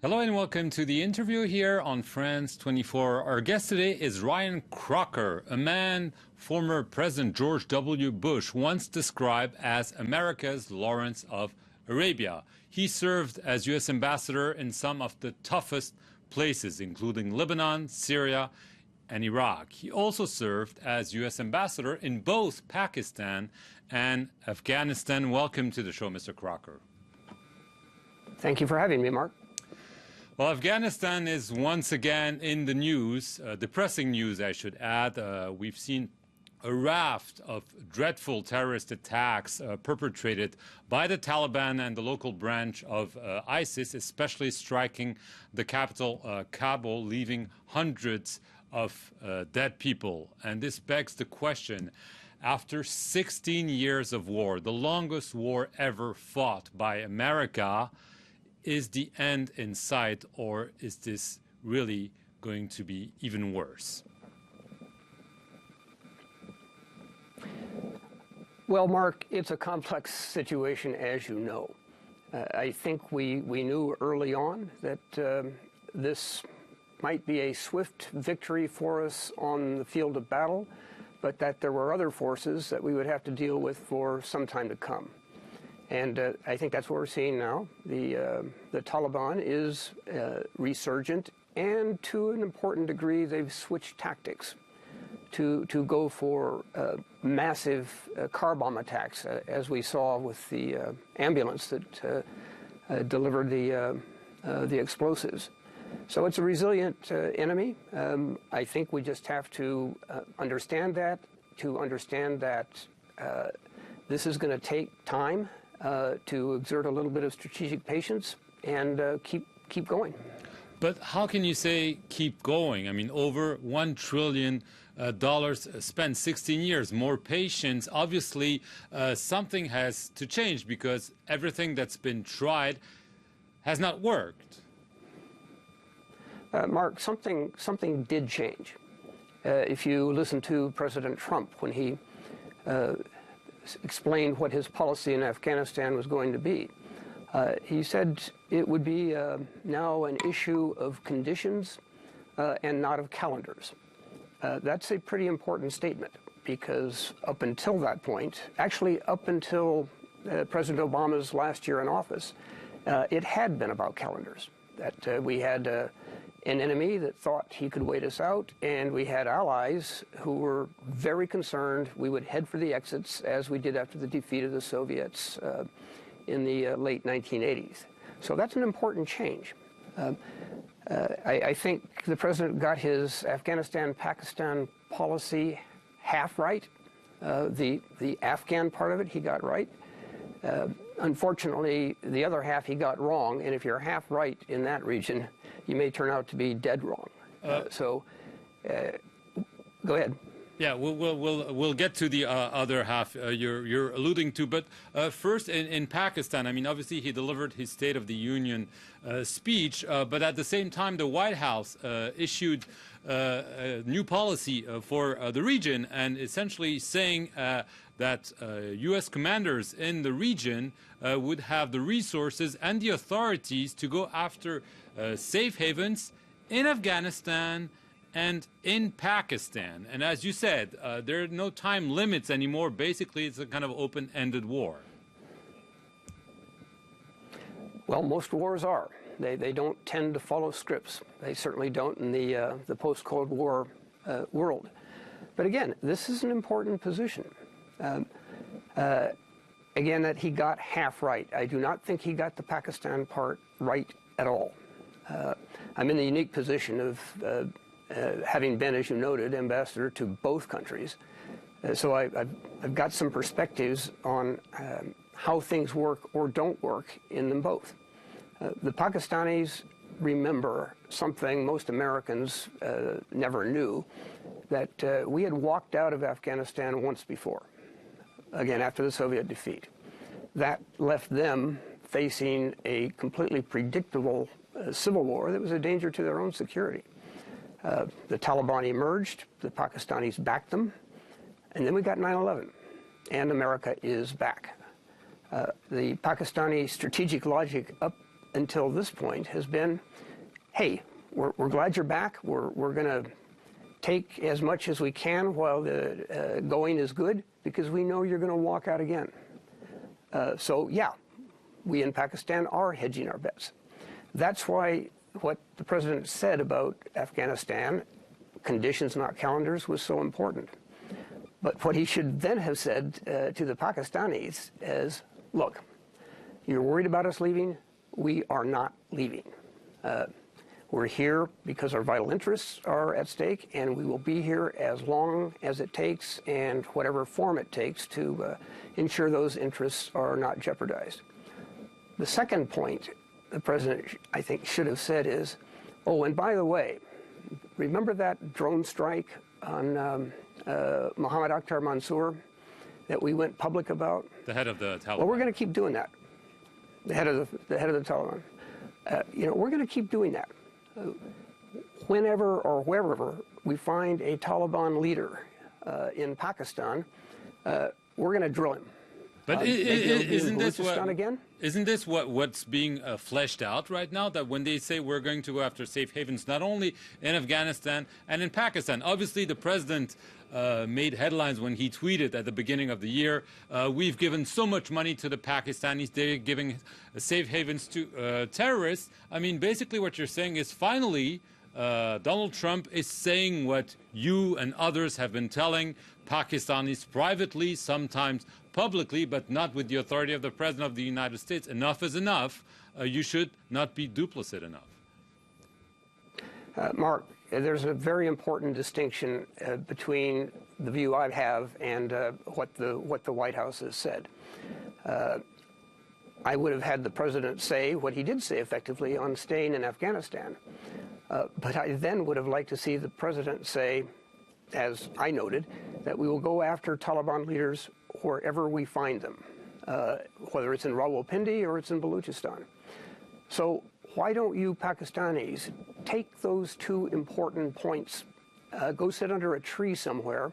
Hello and welcome to the interview here on France 24. Our guest today is Ryan Crocker, a man former President George W. Bush once described as America's Lawrence of Arabia. He served as U.S. ambassador in some of the toughest places, including Lebanon, Syria, and Iraq. He also served as U.S. ambassador in both Pakistan and Afghanistan. Welcome to the show, Mr. Crocker. Thank you for having me, Mark. Well, Afghanistan is once again in the news, depressing news, I should add. We've seen a raft of dreadful terrorist attacks perpetrated by the Taliban and the local branch of ISIS, especially striking the capital, Kabul, leaving hundreds of dead people. And this begs the question, after 16 years of war, the longest war ever fought by America, is the end in sight, or is this really going to be even worse? Well, Mark, it's a complex situation, as you know. I think we knew early on that this might be a swift victory for us on the field of battle, but that there were other forces that we would have to deal with for some time to come. And I think that's what we're seeing now. The Taliban is resurgent, and to an important degree, they've switched tactics to go for massive car bomb attacks, as we saw with the ambulance that delivered the explosives. So it's a resilient enemy. I think we just have to understand that, this is going to take time. To exert a little bit of strategic patience and keep going. But how can you say keep going? I mean, over $1 trillion spent 16 years, more patience. Obviously, something has to change because everything that's been tried has not worked. Mark, something did change. If you listen to President Trump when he explained what his policy in Afghanistan was going to be. He said it would be now an issue of conditions and not of calendars. That's a pretty important statement because up until that point, actually up until President Obama's last year in office, it had been about calendars. That we had an enemy that thought he could wait us out, and we had allies who were very concerned we would head for the exits, as we did after the defeat of the Soviets in the late 1980s. So that's an important change. I think the president got his Afghanistan-Pakistan policy half right. The Afghan part of it he got right. Unfortunately, the other half he got wrong, and if you're half right in that region, you may turn out to be dead wrong. Go ahead. Yeah, we'll get to the other half you're alluding to, but first in Pakistan, I mean, obviously he delivered his State of the Union speech, but at the same time, the White House issued a new policy for the region, and essentially saying that U.S. commanders in the region would have the resources and the authorities to go after safe havens in Afghanistan and in Pakistan. And as you said, there are no time limits anymore. Basically, it's a kind of open-ended war. Well, most wars are. They don't tend to follow scripts. They certainly don't in the post-Cold War world. But again, this is an important position. Again, that he got half right. I do not think he got the Pakistan part right at all. I'm in the unique position of having been, as you noted, ambassador to both countries. So I've got some perspectives on how things work or don't work in them both. The Pakistanis remember something most Americans never knew, that we had walked out of Afghanistan once before, again, after the Soviet defeat. That left them facing a completely predictable civil war that was a danger to their own security. The Taliban emerged, the Pakistanis backed them, and then we got 9/11, and America is back. The Pakistani strategic logic up until this point has been, hey, we're glad you're back. We're going to take as much as we can while the going is good, because we know you're going to walk out again. So yeah, we in Pakistan are hedging our bets. That's why what the president said about Afghanistan, conditions not calendars, was so important. But what he should then have said to the Pakistanis is, look, you're worried about us leaving? We are not leaving. We're here because our vital interests are at stake, and we will be here as long as it takes and whatever form it takes to ensure those interests are not jeopardized. The second point the president, I think, should have said is, oh, and by the way, remember that drone strike on Mohammed Akhtar Mansour that we went public about? The head of the Taliban. Well, we're going to keep doing that. The head of the Taliban. We're going to keep doing that. Whenever or wherever we find a Taliban leader in Pakistan, we're going to drill him. But isn't this again? what's being fleshed out right now? That when they say we're going to go after safe havens, not only in Afghanistan and in Pakistan. Obviously, the president made headlines when he tweeted at the beginning of the year, we've given so much money to the Pakistanis, they're giving safe havens to terrorists. I mean, basically what you're saying is finally Donald Trump is saying what you and others have been telling Pakistanis privately, sometimes publicly, but not with the authority of the President of the United States. Enough is enough. You should not be duplicit enough. Mark, there's a very important distinction between the view I have and what the White House has said. I would have had the president say what he did say effectively on staying in Afghanistan. But I then would have liked to see the president say, as I noted, that we will go after Taliban leaders wherever we find them, whether it's in Rawalpindi or it's in Baluchistan. So why don't you Pakistanis take those two important points, go sit under a tree somewhere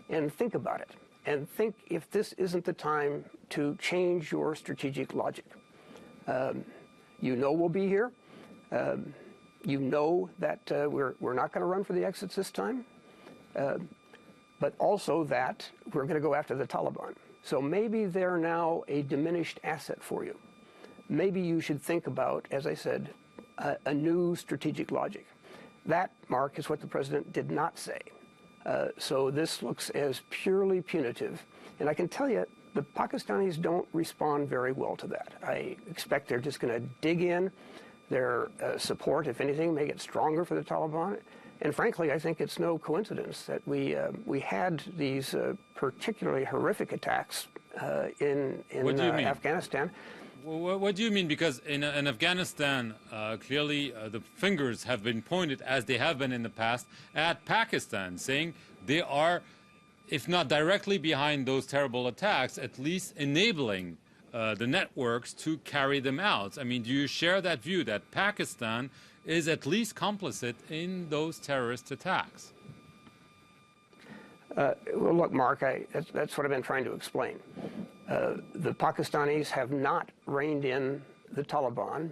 and think about it, and think if this isn't the time to change your strategic logic. You know we'll be here. You know that we're not going to run for the exits this time, but also that we're going to go after the Taliban. So maybe they're now a diminished asset for you. Maybe you should think about, as I said, a new strategic logic. That, Mark, is what the president did not say. So this looks as purely punitive. And I can tell you, the Pakistanis don't respond very well to that. I expect they're just going to dig in. Their support, if anything, may get stronger for the Taliban. And frankly, I think it's no coincidence that we had these particularly horrific attacks in Afghanistan. Well, what do you mean? Because in Afghanistan, clearly the fingers have been pointed, as they have been in the past, at Pakistan, saying they are, if not directly behind those terrible attacks, at least enabling the networks to carry them out. I mean, do you share that view that Pakistan is at least complicit in those terrorist attacks? Well, look, Mark, that's what I've been trying to explain. The Pakistanis have not reined in the Taliban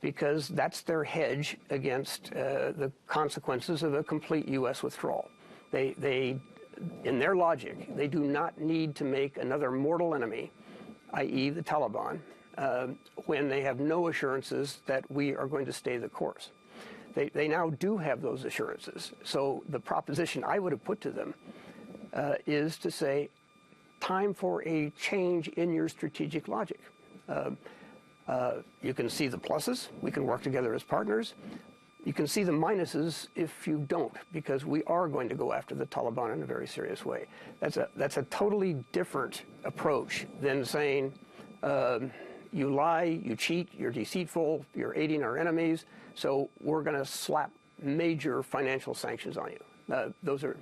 because that's their hedge against the consequences of a complete U.S. withdrawal. They, in their logic, they do not need to make another mortal enemy, i.e. the Taliban, when they have no assurances that we are going to stay the course. They now do have those assurances. So the proposition I would have put to them is to say, time for a change in your strategic logic. You can see the pluses. We can work together as partners. You can see the minuses if you don't, because we are going to go after the Taliban in a very serious way. That's a totally different approach than saying, you lie, you cheat, you're deceitful, you're aiding our enemies, so we're going to slap major financial sanctions on you. Those are,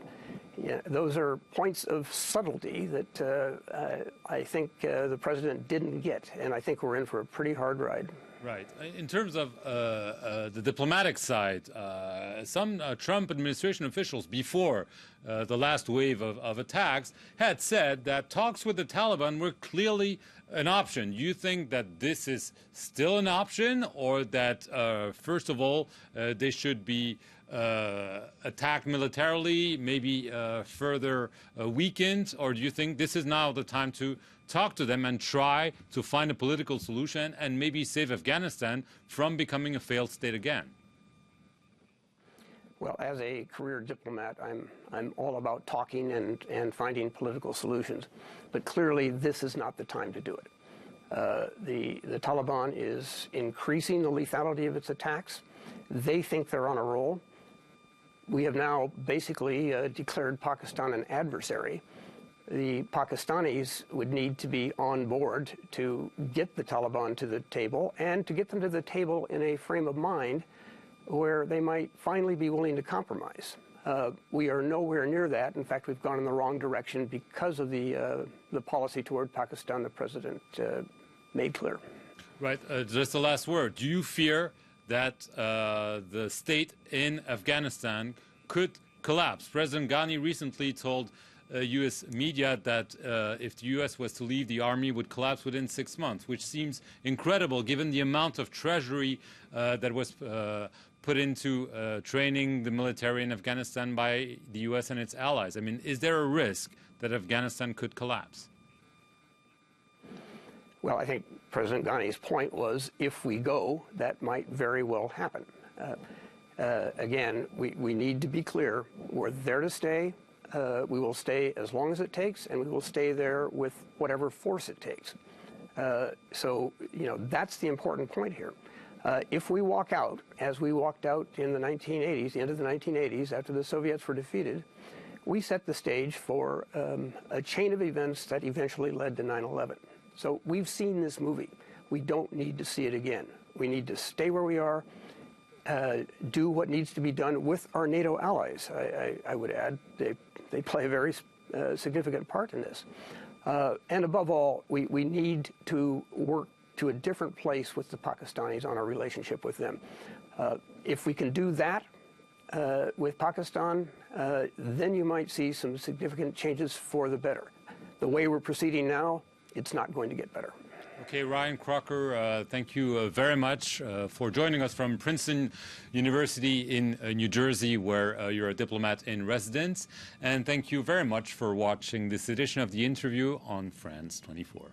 Yeah, those are points of subtlety that I think the president didn't get, and I think we're in for a pretty hard ride. Right. In terms of the diplomatic side, some Trump administration officials before the last wave of attacks had said that talks with the Taliban were clearly an option. You think that this is still an option, or that, first of all, they should be attacked militarily, maybe further weakened, or do you think this is now the time to talk to them and try to find a political solution and maybe save Afghanistan from becoming a failed state again? Well, as a career diplomat, I'm all about talking and finding political solutions. But clearly, this is not the time to do it. The Taliban is increasing the lethality of its attacks. They think they're on a roll. We have now basically declared Pakistan an adversary. The Pakistanis would need to be on board to get the Taliban to the table, and to get them to the table in a frame of mind where they might finally be willing to compromise. We are nowhere near that. In fact, we've gone in the wrong direction because of the policy toward Pakistan the president made clear. Right. Just the last word. Do you fear that the state in Afghanistan could collapse? President Ghani recently told U.S. media that if the U.S. was to leave, the army would collapse within 6 months, which seems incredible given the amount of treasury that was put into training the military in Afghanistan by the U.S. and its allies. I mean, is there a risk that Afghanistan could collapse? Well, I think President Ghani's point was, if we go, that might very well happen. Again, we need to be clear. We're there to stay. We will stay as long as it takes, and we will stay there with whatever force it takes. So, you know, that's the important point here. If we walk out, as we walked out in the 1980s, the end of the 1980s, after the Soviets were defeated, we set the stage for a chain of events that eventually led to 9/11. So we've seen this movie. We don't need to see it again. We need to stay where we are, do what needs to be done with our NATO allies. I would add, they play a very significant part in this. And above all, we need to work to a different place with the Pakistanis on our relationship with them. If we can do that with Pakistan, then you might see some significant changes for the better. The way we're proceeding now, it's not going to get better. Okay, Ryan Crocker, thank you very much for joining us from Princeton University in New Jersey, where you're a diplomat in residence. And thank you very much for watching this edition of The Interview on France 24.